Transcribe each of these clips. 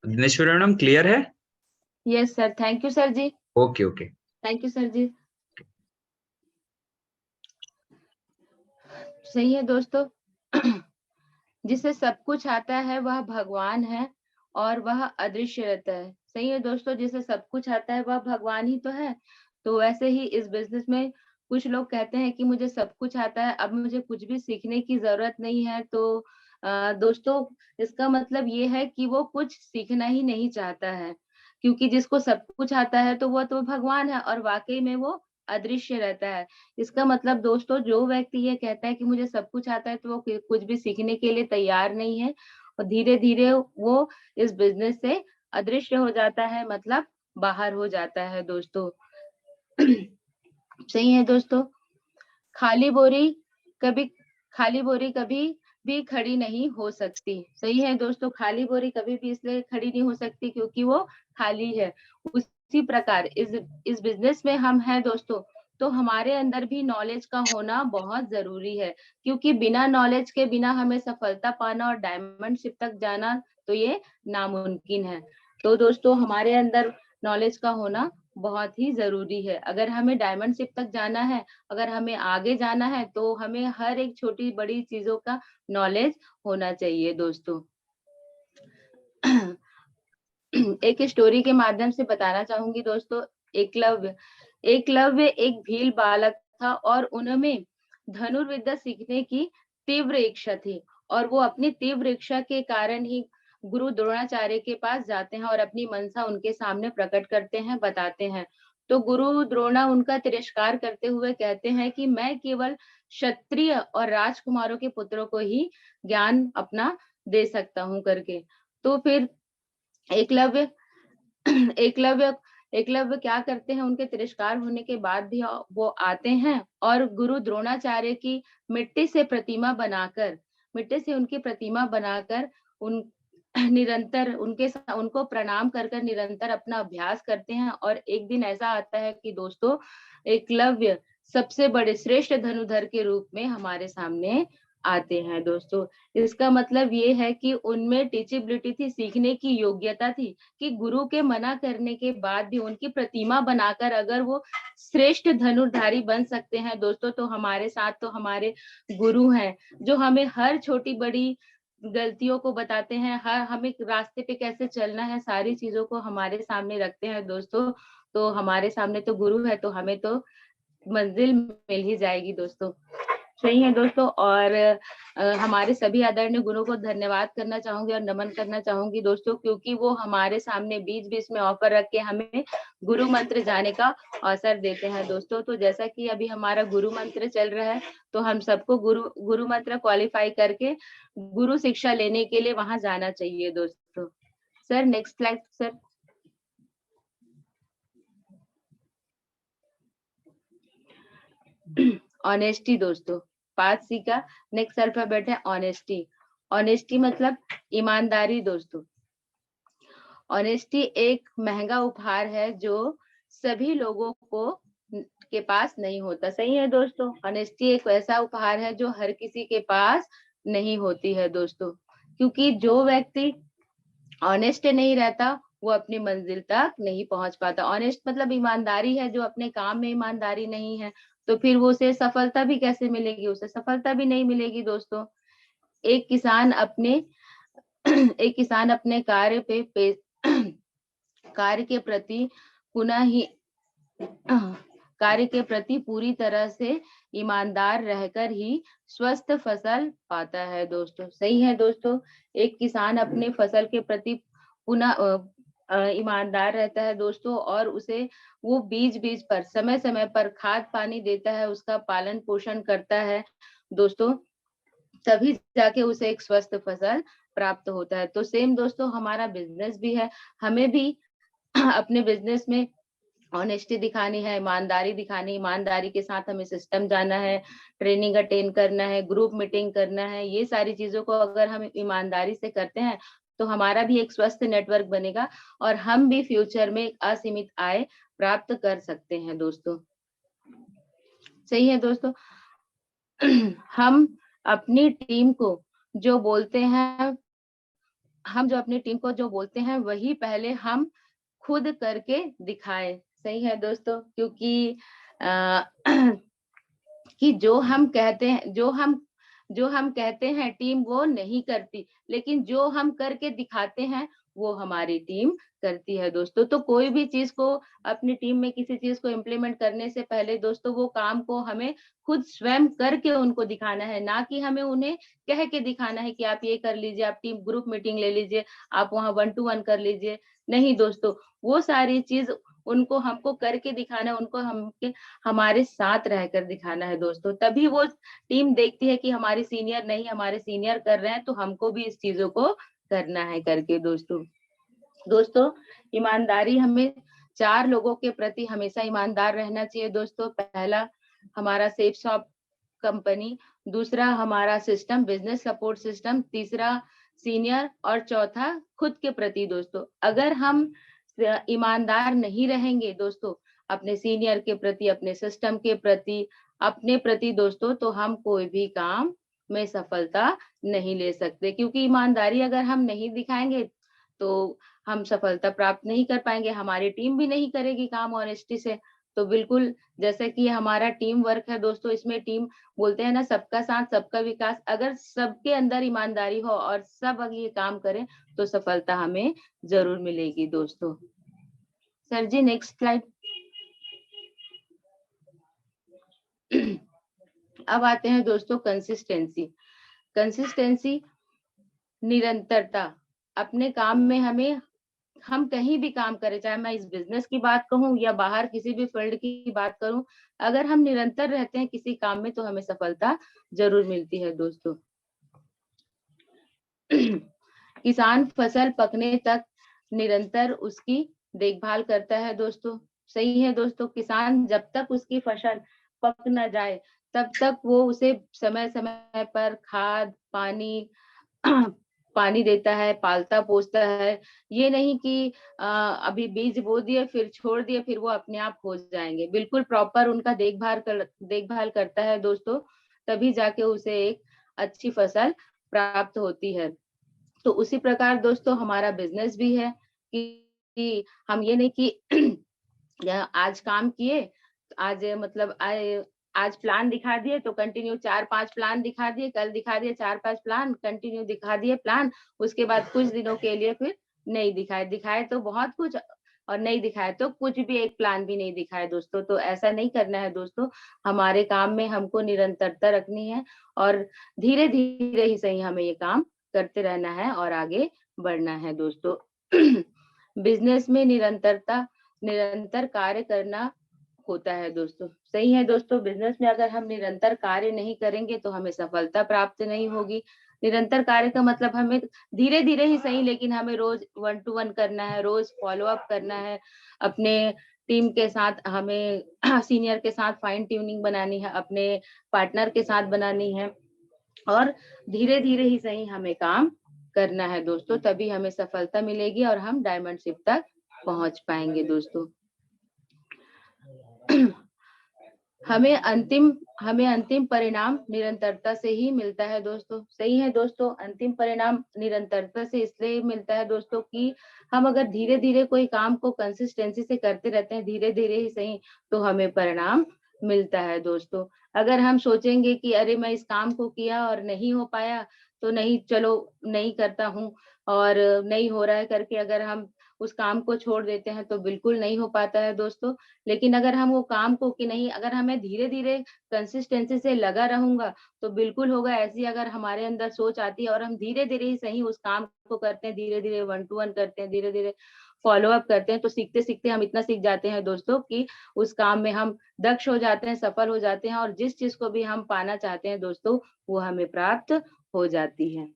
Dineshwari madam clear है? Yes sir, thank you sir ji. Okay okay, thank you sir ji. सही है दोस्तों। जिसे सब कुछ आता है वह भगवान है और वह अदृश्य रहता है। सही है दोस्तों, जिसे सब कुछ आता है वह भगवान ही तो है। तो वैसे ही इस बिजनेस में कुछ लोग कहते हैं कि मुझे सब कुछ आता है, अब मुझे कुछ भी सीखने की जरूरत नहीं है। तो दोस्तों, इसका मतलब ये है कि वो कुछ सीखना ही नहीं चाहता है, क्योंकि जिसको सब कुछ आता है तो वो तो भगवान है और वाकई में वो अदृश्य रहता है। इसका मतलब दोस्तों, जो व्यक्ति ये कहता है कि मुझे सब कुछ आता है, तो वो कुछ भी सीखने के लिए तैयार नहीं है और धीरे धीरे वो इस बिजनेस से अदृश्य हो जाता है, मतलब बाहर हो जाता है दोस्तों। सही है दोस्तों। खाली बोरी कभी भी खड़ी नहीं हो सकती। सही है दोस्तों, खाली बोरी कभी भी इसलिए खड़ी नहीं हो सकती क्योंकि वो खाली है। उसी प्रकार इस बिजनेस में हम हैं दोस्तों, तो हमारे अंदर भी नॉलेज का होना बहुत जरूरी है, क्योंकि बिना नॉलेज के बिना हमें सफलता पाना और डायमंड शिप तक जाना तो ये नामुमकिन है। तो दोस्तों, हमारे अंदर नॉलेज का होना बहुत ही जरूरी है। अगर हमें डायमंड शिप तक जाना है, अगर हमें आगे जाना है, तो हमें हर एक छोटी बड़ी चीजों का नॉलेज होना चाहिए दोस्तों। एक स्टोरी के माध्यम से बताना चाहूंगी दोस्तों। एकलव्य एक भील बालक था और उनमें धनुर्विद्या सीखने की तीव्र इच्छा थी, और वो अपनी तीव्र इच्छा के कारण ही गुरु द्रोणाचार्य के पास जाते हैं और अपनी मनसा उनके सामने प्रकट करते हैं, बताते हैं। तो गुरु द्रोणा उनका तिरस्कार करते हुए कहते हैं कि मैं केवल क्षत्रिय और राजकुमारों के पुत्रों को ही ज्ञान अपना दे सकता हूँ करके। तो फिर एकलव्य एकलव्य एकलव्य क्या करते हैं, उनके तिरस्कार होने के बाद भी वो आते हैं और गुरु द्रोणाचार्य की मिट्टी से उनकी प्रतिमा बनाकर उन निरंतर उनको प्रणाम कर निरंतर अपना अभ्यास करते हैं। और एक दिन ऐसा आता है कि दोस्तों, एकलव्य सबसे बड़े श्रेष्ठ धनुधर के रूप में हमारे सामने आते हैं दोस्तों। इसका मतलब ये है कि उनमें टीचेबिलिटी थी, सीखने की योग्यता थी, कि गुरु के मना करने के बाद भी उनकी प्रतिमा बनाकर अगर वो श्रेष्ठ धनुर्धारी बन सकते हैं दोस्तों, तो हमारे साथ तो हमारे गुरु हैं, जो हमें हर छोटी बड़ी गलतियों को बताते हैं, हर हमें रास्ते पे कैसे चलना है, सारी चीजों को हमारे सामने रखते हैं दोस्तों। तो हमारे सामने तो गुरु है, तो हमें तो मंजिल मिल ही जाएगी दोस्तों। सही है दोस्तों। और हमारे सभी आदरणीय गुरुओं को धन्यवाद करना चाहूंगी और नमन करना चाहूंगी दोस्तों, क्योंकि वो हमारे सामने बीच बीच में ऑफर रख के हमें गुरु मंत्र जाने का अवसर देते हैं दोस्तों। तो जैसा कि अभी हमारा गुरु मंत्र चल रहा है, तो हम सबको गुरु मंत्र क्वालिफाई करके गुरु शिक्षा लेने के लिए वहां जाना चाहिए दोस्तों। Sir next slide sir. Honesty दोस्तों, 5C का नेक्स्ट अल्फाबेट है ऑनेस्टी। ऑनेस्टी मतलब ईमानदारी दोस्तों। ऑनेस्टी एक महंगा उपहार है जो सभी लोगों के पास नहीं होता। सही है दोस्तों, ऑनेस्टी एक ऐसा उपहार है जो हर किसी के पास नहीं होती है दोस्तों, क्योंकि जो व्यक्ति ऑनेस्ट नहीं रहता वो अपनी मंजिल तक नहीं पहुंच पाता। ऑनेस्ट मतलब ईमानदारी है, जो अपने काम में ईमानदारी नहीं है, तो फिर वो उसे सफलता भी कैसे मिलेगी, उसे सफलता भी नहीं मिलेगी दोस्तों। एक किसान अपने कार्य के प्रति पुनः ही कार्य के प्रति पूरी तरह से ईमानदार रहकर ही स्वस्थ फसल पाता है दोस्तों। सही है दोस्तों, एक किसान अपने फसल के प्रति पुनः ईमानदार रहता है दोस्तों, और उसे वो बीज पर समय समय पर खाद पानी देता है, उसका पालन पोषण करता है दोस्तों, तभी जाके उसे एक स्वस्थ फसल प्राप्त होता है। तो सेम दोस्तों, हमारा बिजनेस भी है, हमें भी अपने बिजनेस में ऑनेस्टी दिखानी है, ईमानदारी दिखानी, ईमानदारी के साथ हमें सिस्टम जाना है, ट्रेनिंग अटेंड करना है, ग्रुप मीटिंग करना है। ये सारी चीजों को अगर हम ईमानदारी से करते हैं तो हमारा भी एक स्वस्थ नेटवर्क बनेगा और हम भी फ्यूचर में एक असीमित आय प्राप्त कर सकते हैं दोस्तों। सही है दोस्तों। हम अपनी टीम को जो बोलते हैं हम जो अपनी टीम को जो बोलते हैं वही पहले हम खुद करके दिखाएं। सही है दोस्तों, क्योंकि अ, कि जो हम कहते हैं टीम वो नहीं करती, लेकिन जो हम करके दिखाते हैं वो हमारी टीम करती है दोस्तों। तो कोई भी चीज को अपनी टीम में किसी चीज को इम्प्लीमेंट करने से पहले दोस्तों वो काम को हमें खुद स्वयं करके उनको दिखाना है, ना कि हमें उन्हें कह के दिखाना है कि आप ये कर लीजिए, आप टीम ग्रुप मीटिंग ले लीजिए, आप वहाँ 1 to 1 कर लीजिए। नहीं दोस्तों, वो सारी चीज उनको हमको करके दिखाना है, उनको हमारे साथ रहकर दिखाना है दोस्तों। तभी वो टीम देखती है कि हमारे सीनियर कर रहे हैं तो हमको भी इस चीजों को करना है करके दोस्तों। दोस्तों, ईमानदारी हमें 4 लोगों के प्रति हमेशा ईमानदार रहना चाहिए दोस्तों। पहला हमारा सेफ शॉप कंपनी, दूसरा हमारा सिस्टम बिजनेस सपोर्ट सिस्टम, तीसरा सीनियर और चौथा खुद के प्रति दोस्तों। अगर हम ईमानदार नहीं रहेंगे दोस्तों अपने सीनियर के प्रति, अपने सिस्टम के प्रति, अपने प्रति दोस्तों, तो हम कोई भी काम में सफलता नहीं ले सकते, क्योंकि ईमानदारी अगर हम नहीं दिखाएंगे तो हम सफलता प्राप्त नहीं कर पाएंगे, हमारी टीम भी नहीं करेगी काम ऑनेस्टी से। तो बिल्कुल जैसे कि हमारा टीम वर्क है दोस्तों, इसमें टीम बोलते हैं ना, सबका साथ सबका विकास। अगर सबके अंदर ईमानदारी हो और सब अगर ये काम करें तो सफलता हमें जरूर मिलेगी दोस्तों। सर जी नेक्स्ट स्लाइड। अब आते हैं दोस्तों कंसिस्टेंसी। कंसिस्टेंसी निरंतरता अपने काम में हम कहीं भी काम करें, चाहे मैं इस बिजनेस की बात कहूँ या बाहर किसी भी फील्ड की बात करूँ, अगर हम निरंतर रहते हैं किसी काम में तो हमें सफलता जरूर मिलती है दोस्तों। किसान फसल पकने तक निरंतर उसकी देखभाल करता है दोस्तों। सही है दोस्तों, किसान जब तक उसकी फसल पक न जाए तब तक वो उसे समय समय पर खाद पानी पानी देता है, पालता पोसता है। ये नहीं कि अभी बीज बो दिए फिर छोड़ दिए फिर वो अपने आप हो जाएंगे। बिल्कुल प्रॉपर उनका देखभाल करता है दोस्तों, तभी जाके उसे एक अच्छी फसल प्राप्त होती है। तो उसी प्रकार दोस्तों हमारा बिजनेस भी है कि हम ये नहीं कि आज काम किए, आज मतलब आज प्लान दिखा दिए तो कंटिन्यू 4-5 प्लान दिखा दिए, कल दिखा दिए 4-5 प्लान, कंटिन्यू दिखा दिए प्लान, उसके बाद कुछ दिनों के लिए फिर नहीं दिखाए। दिखाए तो बहुत कुछ और नहीं दिखाए तो कुछ भी, एक प्लान भी नहीं दिखाए दोस्तों। तो ऐसा नहीं करना है दोस्तों, हमारे काम में हमको निरंतरता रखनी है और धीरे धीरे ही सही हमें ये काम करते रहना है और आगे बढ़ना है दोस्तों। बिजनेस में निरंतर कार्य करना होता है दोस्तों। सही है दोस्तों, बिजनेस में अगर हम निरंतर कार्य नहीं करेंगे तो हमें सफलता प्राप्त नहीं होगी। निरंतर कार्य का मतलब हमें धीरे धीरे ही सही, लेकिन हमें रोज 1 to 1 करना है, रोज फॉलो अप करना है अपने टीम के साथ, हमें सीनियर के साथ फाइन ट्यूनिंग बनानी है, अपने पार्टनर के साथ बनानी है और धीरे धीरे ही सही हमें काम करना है दोस्तों, तभी हमें सफलता मिलेगी और हम डायमंडशिप तक पहुंच पाएंगे दोस्तों। हमें अंतिम परिणाम निरंतरता से ही मिलता है दोस्तों। सही है दोस्तों, अंतिम परिणाम निरंतरता से इसलिए मिलता है दोस्तों कि हम अगर धीरे धीरे कोई काम को कंसिस्टेंसी से करते रहते हैं, धीरे धीरे ही सही, तो हमें परिणाम मिलता है दोस्तों। अगर हम सोचेंगे कि अरे मैं इस काम को किया और नहीं हो पाया तो नहीं, चलो नहीं करता हूँ और नहीं हो रहा है करके अगर हम उस काम को छोड़ देते हैं तो बिल्कुल नहीं हो पाता है दोस्तों। लेकिन अगर हम वो काम को कि नहीं, अगर हमें धीरे धीरे कंसिस्टेंसी से लगा रहूंगा तो बिल्कुल होगा। ऐसी अगर हमारे अंदर सोच आती है और हम धीरे धीरे ही सही उस काम को करते हैं, धीरे धीरे 1 to 1 करते हैं, धीरे धीरे फॉलो अप करते हैं, तो सीखते सीखते हम इतना सीख जाते हैं दोस्तों कि उस काम में हम दक्ष हो जाते हैं, सफल हो जाते हैं और जिस चीज को भी हम पाना चाहते हैं दोस्तों वो हमें प्राप्त हो जाती है।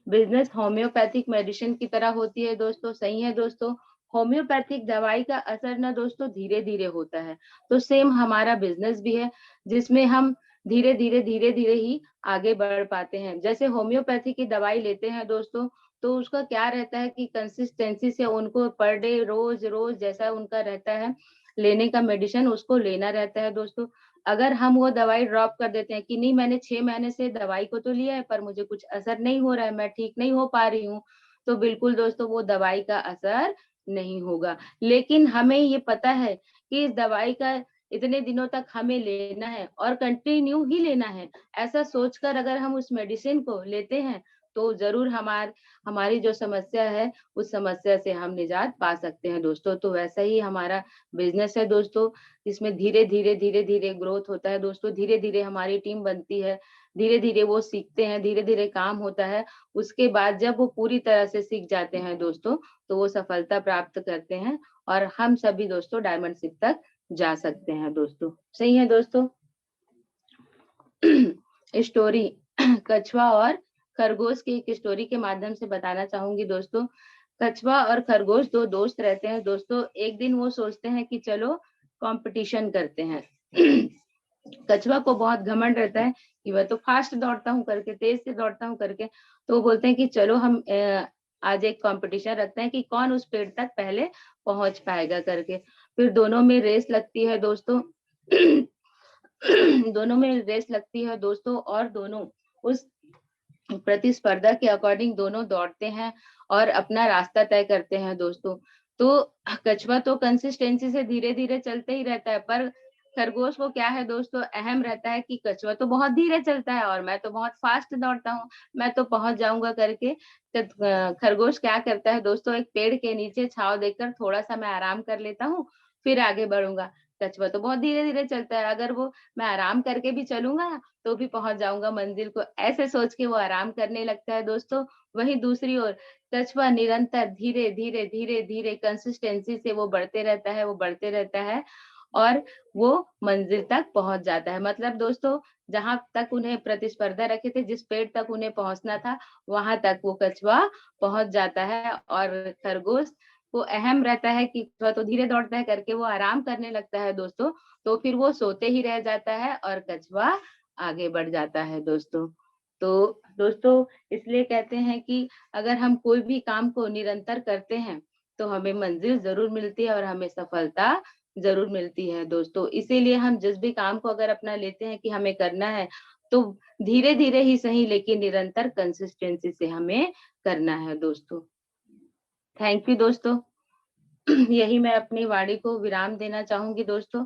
बिजनेस होम्योपैथिक मेडिसिन की तरह होती है दोस्तों। सही है दोस्तों, होम्योपैथिक दवाई का असर ना दोस्तों धीरे धीरे होता है, तो सेम हमारा बिजनेस भी है जिसमें हम धीरे धीरे ही आगे बढ़ पाते हैं। जैसे होम्योपैथी की दवाई लेते हैं दोस्तों तो उसका क्या रहता है कि कंसिस्टेंसी से उनको पर डे रोज रोज जैसा उनका रहता है लेने का मेडिसिन उसको लेना रहता है दोस्तों। अगर हम वो दवाई ड्रॉप कर देते हैं कि नहीं, मैंने 6 महीने से दवाई को तो लिया है पर मुझे कुछ असर नहीं हो रहा है, मैं ठीक नहीं हो पा रही हूँ, तो बिल्कुल दोस्तों वो दवाई का असर नहीं होगा। लेकिन हमें ये पता है कि इस दवाई का इतने दिनों तक हमें लेना है और कंटिन्यू ही लेना है। ऐसा सोचकर अगर हम उस मेडिसिन को लेते हैं तो ज़रूर हमारी जो समस्या है उस समस्या से हम निजात पा सकते हैं दोस्तों। तो वैसा ही हमारा बिज़नेस है दोस्तों, इसमें धीरे-धीरे, धीरे-धीरे ग्रोथ होता है दोस्तों, धीरे-धीरे हमारी टीम बनती है, धीरे-धीरे वो सीखते हैं, धीरे-धीरे काम होता है। उसके बाद जब वो पूरी तरह से सीख जाते हैं दोस्तों, तो वो सफलता प्राप्त करते हैं और हम सभी दोस्तों डायमंडशिप तक जा सकते हैं दोस्तों। सही है दोस्तों? स्टोरी कछुआ और खरगोश की एक स्टोरी के माध्यम से बताना चाहूंगी दोस्तों। कछुआ और खरगोश 2 दोस्त रहते हैं दोस्तों। एक दिन वो सोचते हैं कि चलो कंपटीशन करते हैं। कछुआ को बहुत घमंड रहता है कि मैं तो फास्ट दौड़ता हूँ करके, तेज से दौड़ता हूँ करके। तो वो बोलते हैं कि चलो हम आज एक कंपटीशन रखते हैं कि कौन उस पेड़ तक पहले पहुंच पाएगा करके। फिर दोनों में रेस लगती है दोस्तों। दोनों में रेस लगती है दोस्तों और दोनों उस प्रतिस्पर्धा के अकॉर्डिंग दोनों दौड़ते हैं और अपना रास्ता तय करते हैं दोस्तों। तो कछुआ तो कंसिस्टेंसी से धीरे-धीरे चलते ही रहता है, पर खरगोश को क्या है दोस्तों, अहम रहता है कि कछुआ तो बहुत धीरे चलता है और मैं तो बहुत फास्ट दौड़ता हूँ, मैं तो पहुँच जाऊँगा करके। खरगोश क्या करता है दोस्तों, एक पेड़ के नीचे छाँव देखकर थोड़ा-सा मैं आराम कर लेता हूँ, फिर आगे बढ़ूँगा। कछुआ तो बहुत धीरे-धीरे चलता है, अगर वो मैं आराम करके भी चलूँगा तो भी पहुँच जाऊँगा मंजिल को, ऐसे सोच के वो आराम करने लगता है दोस्तों। वहीं दूसरी ओर कछुआ निरंतर धीरे, धीरे, धीरे, धीरे कंसिस्टेंसी से वो बढ़ते रहता है, वो बढ़ते रहता है और वो मंजिल तक पहुँच जाता है। मतलब दोस्तों, जहाँ तक उन्हें प्रतिस्पर्धा रखे थे, जिस पेड़ तक उन्हें पहुँचना था, वहाँ तक वो कछुआ पहुँच जाता है और खरगोश को अहम रहता है कि कछुआ तो धीरे दौड़ता है करके वो आराम करने लगता है दोस्तों, तो फिर वो सोते ही रह जाता है और कछुआ आगे बढ़ जाता है दोस्तों। तो दोस्तों, इसलिए कहते हैं कि अगर हम कोई भी काम को निरंतर करते हैं, तो हमें मंजिल ज़रूर मिलती है और हमें सफलता ज़रूर मिलती है दोस्तों। इसीलिए हम जिस भी काम को अगर अपना लेते हैं कि हमें करना है, तो धीरे-धीरे ही सही लेकिन निरंतर कंसिस्टेंसी से हमें करना है दोस्तों। थैंक यू दोस्तों। यही मैं अपनी वाणी को विराम देना चाहूँगी दोस्तों।